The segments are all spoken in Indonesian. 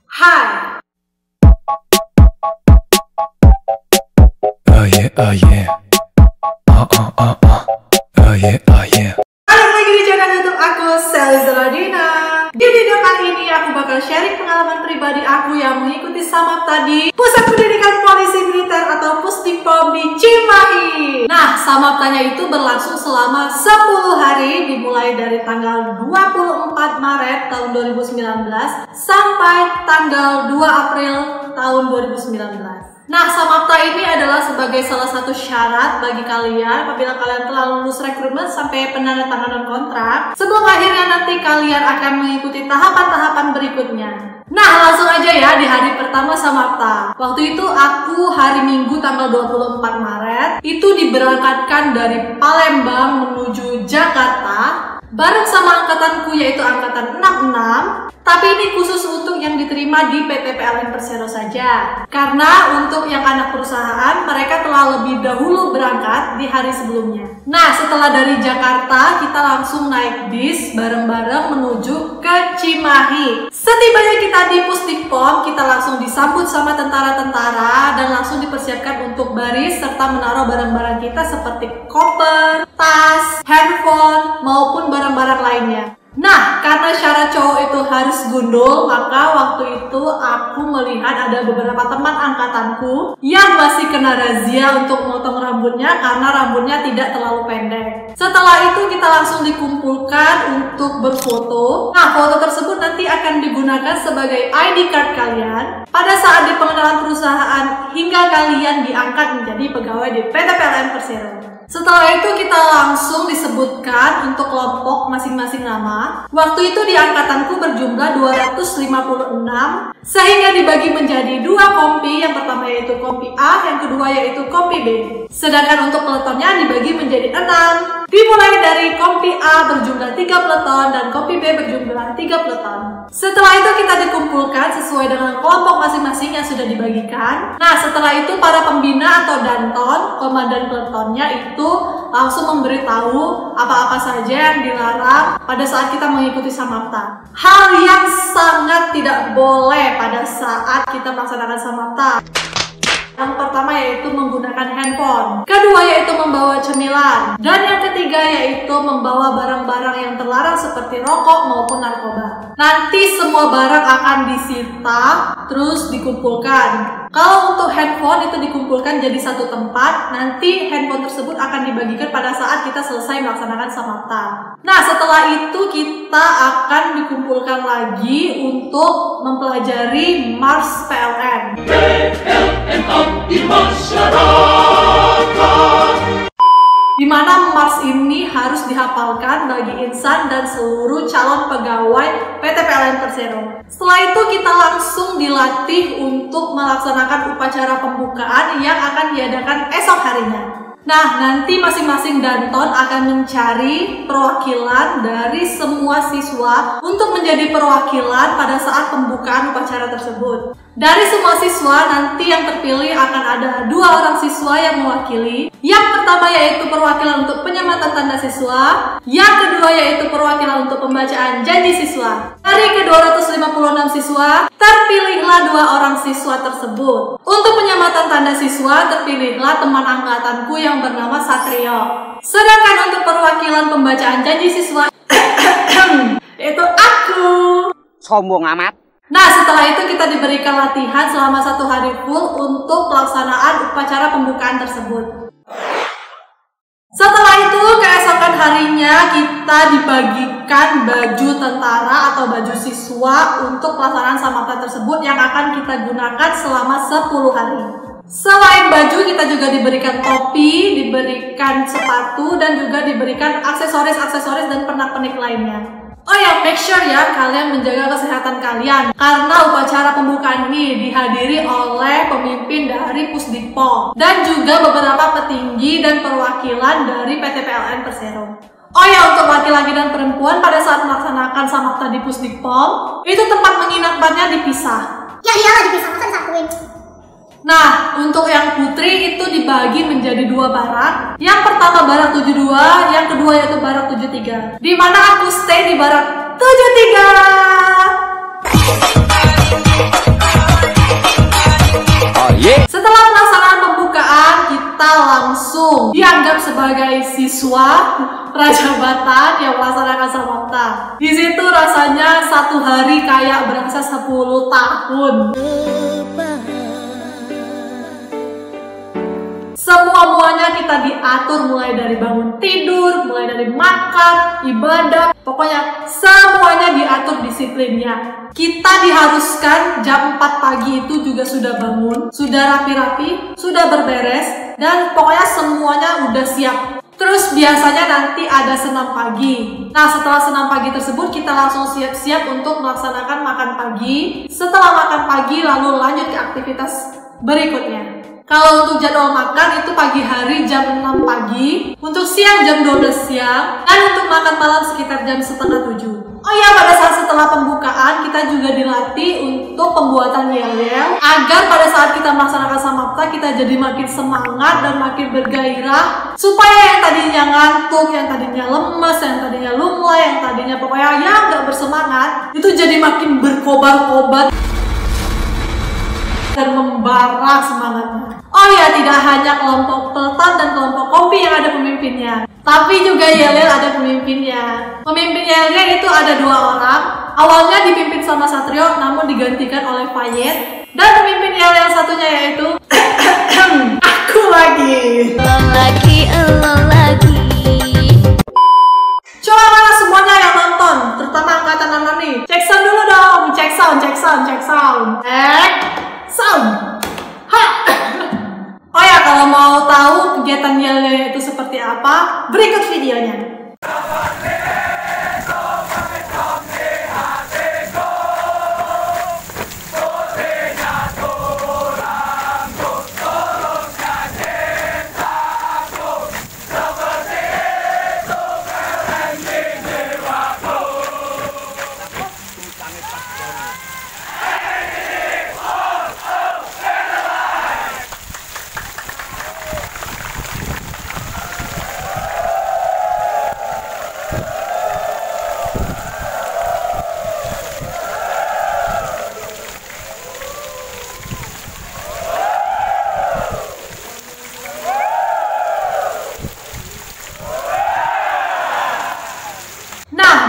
Hai. Oh yeah, oh yeah. Oh yeah, oh yeah. Balik lagi di channel YouTube aku, Sally Zeladina. Di video kali ini aku bakal sharing pengalaman pribadi aku yang mengikuti Samapta di Pusat Pendidikan Polisi Militer atau Pusdikpom di Cimahi. Nah, Samaptanya itu berlangsung selama 10 hari dimulai dari tanggal 24 Maret tahun 2019 sampai tanggal 2 April tahun 2019. Nah, Samapta ini adalah sebagai salah satu syarat bagi kalian apabila kalian telah lulus rekrutmen sampai penandatanganan kontrak sebelum akhirnya nanti kalian akan mengikuti tahapan-tahapan berikutnya. Nah, langsung aja ya di hari pertama Samapta. Waktu itu aku hari Minggu tanggal 24 Maret itu diberangkatkan dari Palembang menuju Jakarta bareng sama angkatanku yaitu angkatan 66. Tapi ini khusus untuk yang diterima di PT PLN Persero saja. Karena untuk yang anak perusahaan, mereka telah lebih dahulu berangkat di hari sebelumnya. Nah, setelah dari Jakarta, kita langsung naik bis bareng-bareng menuju ke Cimahi. Setibanya kita di Pusdikpom, kita langsung disambut sama tentara-tentara dan langsung dipersiapkan untuk baris serta menaruh barang-barang kita seperti koper, tas, handphone, maupun barang-barang lainnya. Nah, karena syarat cowok itu harus gundul, maka waktu itu aku melihat ada beberapa teman angkatanku yang masih kena razia untuk memotong rambutnya karena rambutnya tidak terlalu pendek. Setelah itu kita langsung dikumpulkan untuk berfoto. Nah, foto tersebut nanti akan digunakan sebagai ID card kalian pada saat di pengenalan perusahaan hingga kalian diangkat menjadi pegawai di PT PLN Persero. Setelah itu kita langsung disebutkan untuk kelompok masing-masing nama. Waktu itu di angkatanku berjumlah 256 sehingga dibagi menjadi 2 kompi. Yang pertama yaitu kompi A, yang kedua yaitu kompi B. Sedangkan untuk peletonnya dibagi menjadi 6. Dimulai dari kompi A berjumlah 3 peleton dan kompi B berjumlah 3 peleton. Setelah itu kita dikumpulkan sesuai dengan kelompok masing-masing yang sudah dibagikan. Nah, setelah itu para pembina atau danton, komandan peletonnya itu langsung memberitahu apa-apa saja yang dilarang pada saat kita mengikuti Samapta. Hal yang sangat tidak boleh pada saat kita melaksanakan Samapta. Yang pertama yaitu menggunakan handphone, kedua yaitu membawa cemilan, dan yang ketiga yaitu membawa barang-barang yang terlarang seperti rokok maupun narkoba. Nanti semua barang akan disita terus dikumpulkan. Kalau untuk handphone itu dikumpulkan jadi satu tempat, nanti handphone tersebut akan dibagikan pada saat kita selesai melaksanakan Samapta. Nah, setelah itu kita akan dikumpulkan lagi untuk mempelajari Mars PLN. Di masyarakat, di mana Mars ini harus dihafalkan bagi insan dan seluruh calon pegawai PT PLN Persero. Setelah itu kita langsung dilatih untuk melaksanakan upacara pembukaan yang akan diadakan esok harinya. Nah, nanti masing-masing danton akan mencari perwakilan dari semua siswa untuk menjadi perwakilan pada saat pembukaan upacara tersebut. Dari semua siswa, nanti yang terpilih akan ada 2 orang siswa yang mewakili. Yang pertama yaitu perwakilan untuk penyematan tanda siswa. Yang kedua yaitu perwakilan untuk pembacaan janji siswa. Dari ke-256 siswa, terpilihlah 2 orang siswa tersebut. Untuk penyematan tanda siswa, terpilihlah teman angkatanku yang bernama Satrio. Sedangkan untuk perwakilan pembacaan janji siswa, itu aku. Sombong amat. Nah, setelah itu kita diberikan latihan selama 1 hari full untuk pelaksanaan upacara pembukaan tersebut. Setelah itu, keesokan harinya kita dibagikan baju tentara atau baju siswa untuk pelaksanaan Samapta tersebut yang akan kita gunakan selama 10 hari. Selain baju, kita juga diberikan topi, diberikan sepatu, dan juga diberikan aksesoris-aksesoris dan pernak-pernik lainnya. Oh ya, make sure ya kalian menjaga kesehatan kalian karena upacara pembukaan ini dihadiri oleh pemimpin dari Pusdikpom dan juga beberapa petinggi dan perwakilan dari PT PLN Persero. Oh ya, untuk laki-laki dan perempuan pada saat melaksanakan Samapta di Pusdikpom itu tempat menginapnya dipisah. Ya iyalah dipisah, masa disatuin. Nah, untuk yang putri itu dibagi menjadi 2 barak. Yang pertama barak 72, yang kedua yaitu barak 73. Di mana aku stay di barak 73. sebagai siswa prajabatan yang melaksanakan samapta. Di situ rasanya satu hari kayak berasa 10 tahun. Semuanya kita diatur, mulai dari bangun tidur, mulai dari makan, ibadah, pokoknya semuanya diatur disiplinnya. Kita diharuskan jam 4 pagi itu juga sudah bangun, sudah rapi-rapi, sudah berberes, dan pokoknya semuanya udah siap. Terus biasanya nanti ada senam pagi. Nah, setelah senam pagi tersebut kita langsung siap-siap untuk melaksanakan makan pagi. Setelah makan pagi lalu lanjut ke aktivitas berikutnya. Kalau untuk jadwal makan itu pagi hari jam 6 pagi, untuk siang jam 12 siang, dan untuk makan malam sekitar jam setengah 7. Oh ya, pada saat setelah pembukaan kita juga dilatih untuk pembuatan yel-yel agar pada saat kita melaksanakan samapta kita jadi makin semangat dan makin bergairah, supaya yang tadinya ngantuk, yang tadinya lemes, yang tadinya lunglai, yang tadinya pokoknya ya nggak bersemangat, itu jadi makin berkobar-kobar dan membara semangatnya. Oh ya, tidak hanya kelompok Pelton dan kelompok Kompi yang ada pemimpinnya, tapi juga yel-yel ada pemimpinnya. Pemimpin yel-yel itu ada 2 orang. Awalnya dipimpin sama Satrio, namun digantikan oleh Fayet. Dan pemimpin yel-yel satunya yaitu aku lagi. Coba mana semuanya yang nonton, terutama angkatan anak nih. Cek sound dulu dong, cek sound. Sound. Ha. Oh ya, kalau mau tahu kegiatan yel-yel itu seperti apa, berikut videonya.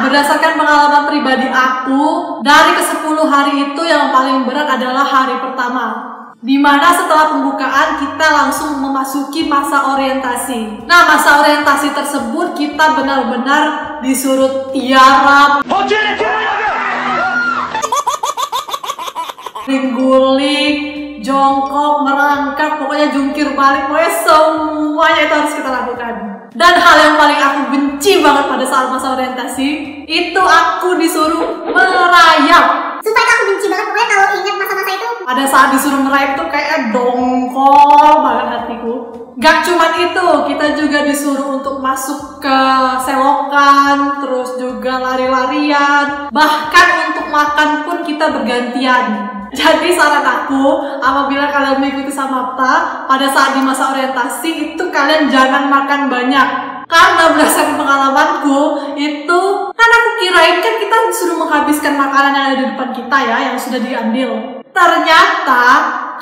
Berdasarkan pengalaman pribadi aku, dari ke-10 hari itu yang paling berat adalah hari pertama, dimana setelah pembukaan kita langsung memasuki masa orientasi. Nah, masa orientasi tersebut kita benar-benar disuruh tiarap, guling, jongkok, merangkak, pokoknya jungkir balik, pokoknya semuanya itu harus kita lakukan. Dan hal yang paling aku benci banget pada saat masa orientasi, itu aku disuruh merayap. Sumpah itu aku benci banget, pokoknya kalau ingat masa-masa itu. Pada saat disuruh merayap tuh kayak dongkol banget hatiku. Gak cuman itu, kita juga disuruh untuk masuk ke selokan, terus juga lari-larian. Bahkan untuk makan pun kita bergantian. Jadi saran aku, apabila kalian mengikuti samapta, pada saat di masa orientasi itu kalian jangan makan banyak. Karena berdasarkan pengalamanku, itu kan aku kirain kan kita disuruh menghabiskan makanan yang ada di depan kita ya, yang sudah diambil. Ternyata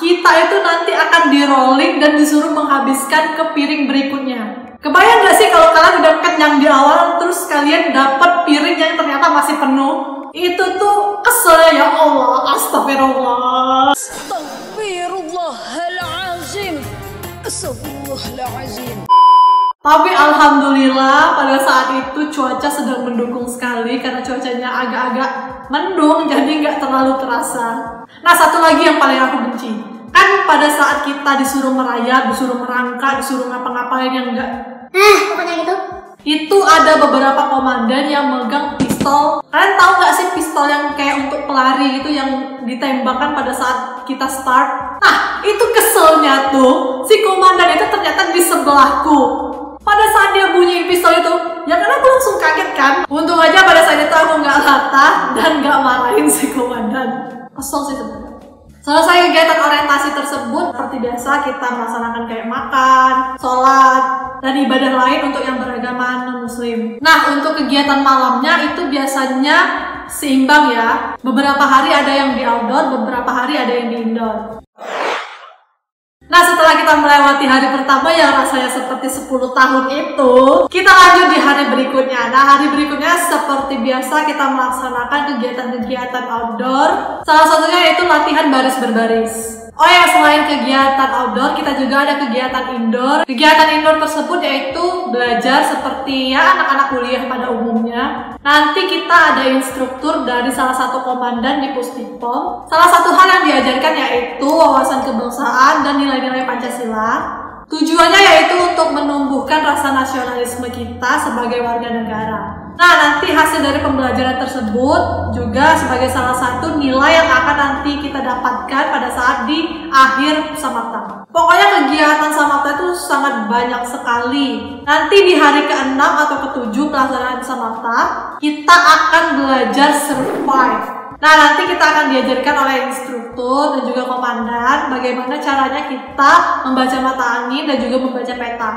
kita itu nanti akan di rolling dan disuruh menghabiskan ke piring berikutnya. Kebayang gak sih kalau kalian udah kenyang di awal, terus kalian dapat piring yang ternyata masih penuh? Itu tuh kesel, ya Allah, astagfirullah. Astagfirullahaladzim. Tapi alhamdulillah pada saat itu cuaca sedang mendukung sekali karena cuacanya agak-agak mendung, jadi nggak terlalu terasa. Nah, satu lagi yang paling aku benci, kan pada saat kita disuruh merayap, disuruh merangkak, disuruh ngapa-ngapain yang enggak, pokoknya gitu. Itu ada beberapa komandan yang megang pistol. Kalian tahu nggak sih pistol yang kayak untuk pelari itu yang ditembakkan pada saat kita start? Nah, itu keselnya tuh, si komandan itu ternyata di sebelahku. Pada saat dia bunyi pistol itu, ya kan aku langsung kaget kan. Untung aja pada saat itu aku nggak latah dan nggak marahin si komandan. Kesel sih sebenarnya. Selesai kegiatan orientasi tersebut, seperti biasa kita melaksanakan kayak makan, sholat, dan ibadah lain untuk yang beragama non-muslim. Nah, untuk kegiatan malamnya itu biasanya seimbang ya. Beberapa hari ada yang di outdoor, beberapa hari ada yang di indoor. Nah, setelah kita melewati hari pertama yang rasanya seperti 10 tahun itu, kita lanjut di hari berikutnya. Nah, hari berikutnya seperti biasa kita melaksanakan kegiatan-kegiatan outdoor. Salah satunya yaitu latihan baris berbaris. Oh ya, selain kegiatan outdoor, kita juga ada kegiatan indoor. Kegiatan indoor tersebut yaitu belajar seperti ya anak-anak kuliah pada umumnya. Nanti kita ada instruktur dari salah satu komandan di Pusdikpom. Salah satu hal yang diajarkan yaitu wawasan kebangsaan dan nilai-nilai Pancasila. Tujuannya yaitu untuk menumbuhkan rasa nasionalisme kita sebagai warga negara. Nah, nanti hasil dari pembelajaran tersebut juga sebagai salah satu nilai yang akan nanti kita dapatkan pada saat di akhir Samapta. Pokoknya kegiatan Samapta itu sangat banyak sekali. Nanti di hari ke-6 atau ke-7 pelaksanaan Samapta, kita akan belajar survive. Nah, nanti kita akan diajarkan oleh instruktur dan juga komandan bagaimana caranya kita membaca mata angin dan juga membaca peta.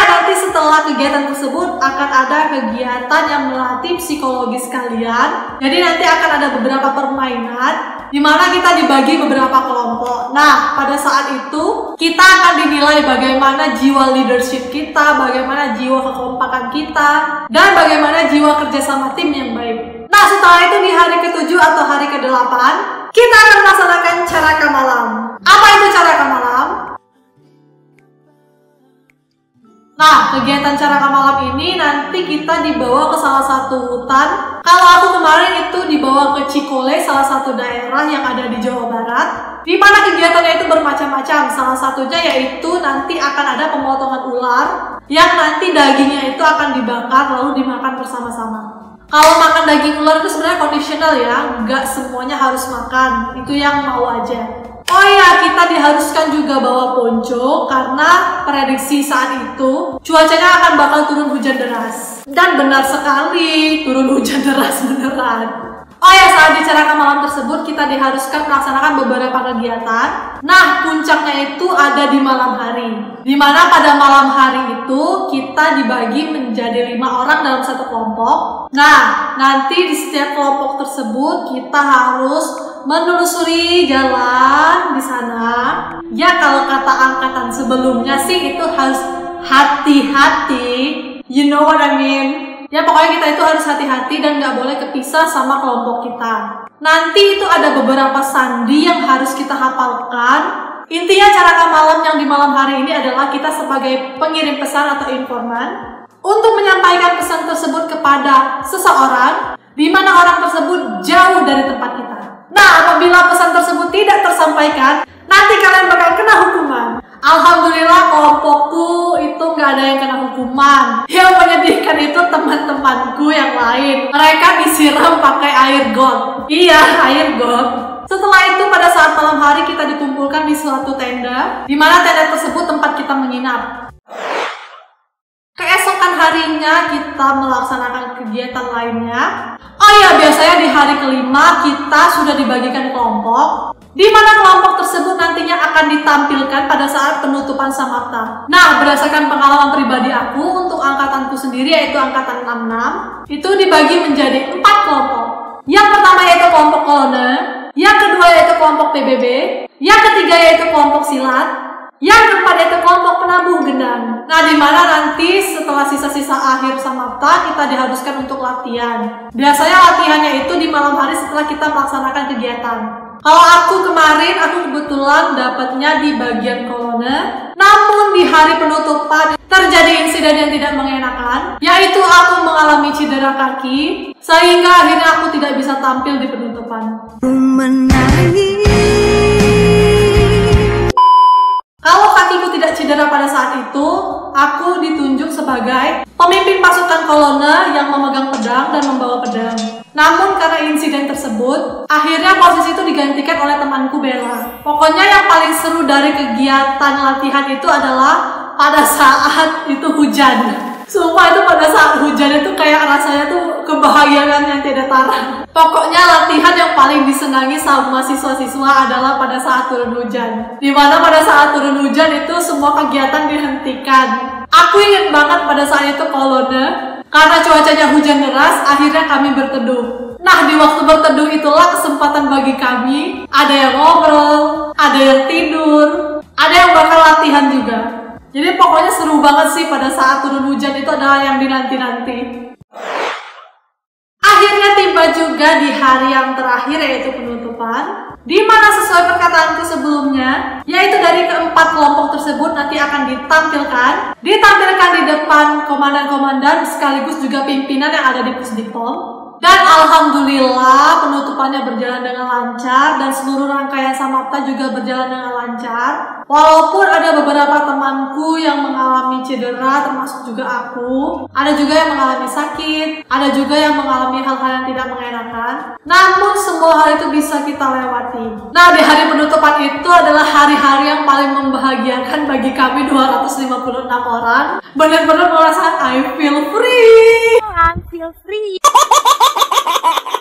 Nanti setelah kegiatan tersebut akan ada kegiatan yang melatih psikologis kalian. Jadi nanti akan ada beberapa permainan di mana kita dibagi beberapa kelompok. Nah, pada saat itu kita akan dinilai bagaimana jiwa leadership kita, bagaimana jiwa kekompakan kita, dan bagaimana jiwa kerjasama tim yang baik. Nah, setelah itu di hari ke-7 atau hari ke-8 kita akan melaksanakan caraka malam. Apa itu caraka malam? Nah, kegiatan caraka malam ini nanti kita dibawa ke salah satu hutan. Kalau aku kemarin itu dibawa ke Cikole, salah satu daerah yang ada di Jawa Barat, di mana kegiatannya itu bermacam-macam. Salah satunya yaitu nanti akan ada pemotongan ular yang nanti dagingnya itu akan dibakar lalu dimakan bersama-sama. Kalau makan daging ular itu sebenarnya kondisional ya, nggak semuanya harus makan, itu yang mau aja. Oh iya, kita diharuskan juga bawa ponco karena prediksi saat itu cuacanya akan bakal turun hujan deras. Dan benar sekali, turun hujan deras beneran. Oh ya, saat di caraka malam tersebut kita diharuskan melaksanakan beberapa kegiatan. Nah, puncaknya itu ada di malam hari. Dimana pada malam hari itu kita dibagi menjadi 5 orang dalam satu kelompok. Nah, nanti di setiap kelompok tersebut kita harus menelusuri jalan di sana. Ya, kalau kata angkatan sebelumnya sih itu harus hati-hati. You know what I mean? Ya, pokoknya kita itu harus hati-hati dan nggak boleh kepisah sama kelompok kita. Nanti itu ada beberapa sandi yang harus kita hafalkan. Intinya caraka malam yang di malam hari ini adalah kita sebagai pengirim pesan atau informan untuk menyampaikan pesan tersebut kepada seseorang di mana orang tersebut jauh dari tempat kita. Nah, apabila pesan tersebut tidak tersampaikan, nanti kalian bakal kena hukuman. Alhamdulillah kelompokku itu nggak ada yang kena hukuman. Yang menyedihkan itu teman-temanku yang lain. Mereka disiram pakai air got. Iya, air got. Setelah itu pada saat malam hari kita dikumpulkan di suatu tenda, di mana tenda tersebut tempat kita menginap. Keesokan harinya kita melaksanakan kegiatan lainnya. Oh iya, biasanya di hari kelima kita sudah dibagikan kelompok, di mana kelompok tersebut nantinya akan ditampilkan pada saat penutupan Samapta. Nah, berdasarkan pengalaman pribadi aku untuk angkatanku sendiri yaitu angkatan 66, itu dibagi menjadi 4 kelompok. Yang pertama yaitu kelompok kolonel, yang kedua yaitu kelompok PBB, yang ketiga yaitu kelompok silat, yang keempat yaitu kelompok penabuh gendang. Nah, di mana nanti setelah sisa-sisa akhir Samapta kita diharuskan untuk latihan. Biasanya latihannya itu di malam hari setelah kita melaksanakan kegiatan. Kalau aku kemarin, aku kebetulan dapatnya di bagian kolonel. Namun di hari penutupan terjadi insiden yang tidak mengenakan, yaitu aku mengalami cedera kaki, sehingga akhirnya aku tidak bisa tampil di penutupan. Kalau kakiku tidak cedera pada saat itu, aku ditunjuk sebagai pemimpin pasukan kolonel yang memegang pedang dan membawa pedang. Namun karena insiden tersebut, akhirnya posisi itu digantikan oleh temanku Bella. Pokoknya yang paling seru dari kegiatan latihan itu adalah pada saat itu hujan. Sumpah itu pada saat hujan itu kayak rasanya tuh kebahagiaan yang tidak tara. Pokoknya latihan yang paling disenangi sama siswa-siswa adalah pada saat turun hujan. Dimana pada saat turun hujan itu semua kegiatan dihentikan. Aku ingat banget pada saat itu kolonel, karena cuacanya hujan deras, akhirnya kami berteduh. Nah, di waktu berteduh itulah kesempatan bagi kami. Ada yang ngobrol, ada yang tidur, ada yang bakal latihan pokoknya seru banget sih pada saat turun hujan, itu adalah yang dinanti-nanti. Akhirnya tiba juga di hari yang terakhir, yaitu penutupan, di mana sesuai perkataanku sebelumnya, yaitu dari keempat kelompok tersebut nanti akan ditampilkan di depan komandan-komandan sekaligus juga pimpinan yang ada di Pusdikpom. Dan alhamdulillah penutupannya berjalan dengan lancar dan seluruh rangkaian Samapta juga berjalan dengan lancar. Walaupun ada beberapa temanku yang mengalami cedera, termasuk juga aku. Ada juga yang mengalami sakit, ada juga yang mengalami hal-hal yang tidak mengenakan. Namun semua hal itu bisa kita lewati. Nah, di hari penutupan itu adalah hari-hari yang paling membahagiakan bagi kami 256 orang. Benar-benar merasakan I feel free. I feel free.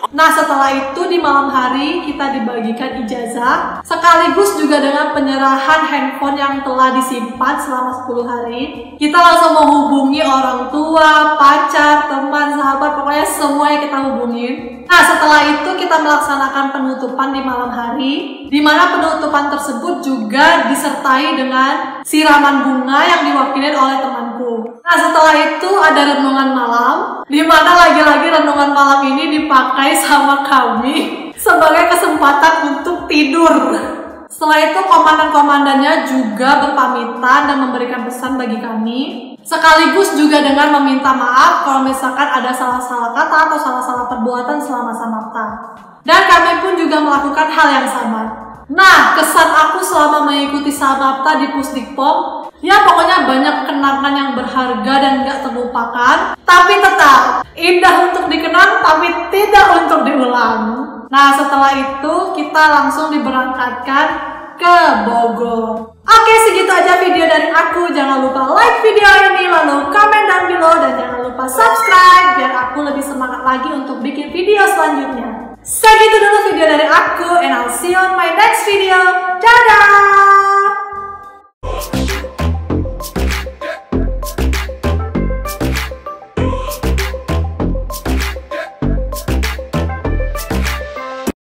Nah, setelah itu di malam hari kita dibagikan ijazah sekaligus juga dengan penyerahan handphone yang telah disimpan selama 10 hari. Kita langsung menghubungi orang tua, pacar, teman, sahabat, pokoknya semua yang kita hubungin. Nah, setelah itu kita melaksanakan penutupan di malam hari, di mana penutupan tersebut juga disertai dengan siraman bunga yang diwakili oleh temanku. Nah, setelah itu ada renungan malam, di mana lagi-lagi renungan malam ini dipakai sama kami sebagai kesempatan untuk tidur. Setelah itu komandan-komandannya juga berpamitan dan memberikan pesan bagi kami, sekaligus juga dengan meminta maaf kalau misalkan ada salah-salah kata atau salah-salah perbuatan selama Samapta. Dan kami pun juga melakukan hal yang sama. Nah, kesan aku selama mengikuti Samapta di Pusdikpom, ya pokoknya banyak kenangan yang berharga dan gak terlupakan. Tapi tetap indah untuk dikenang, tapi tidak untuk diulang. Nah, setelah itu kita langsung diberangkatkan ke Bogor. Oke, segitu aja video dari aku. Jangan lupa like video ini, lalu komen down below, dan jangan lupa subscribe biar aku lebih semangat lagi untuk bikin video selanjutnya. Segitu dulu video dari aku, and I'll see you on my next video. Dadah!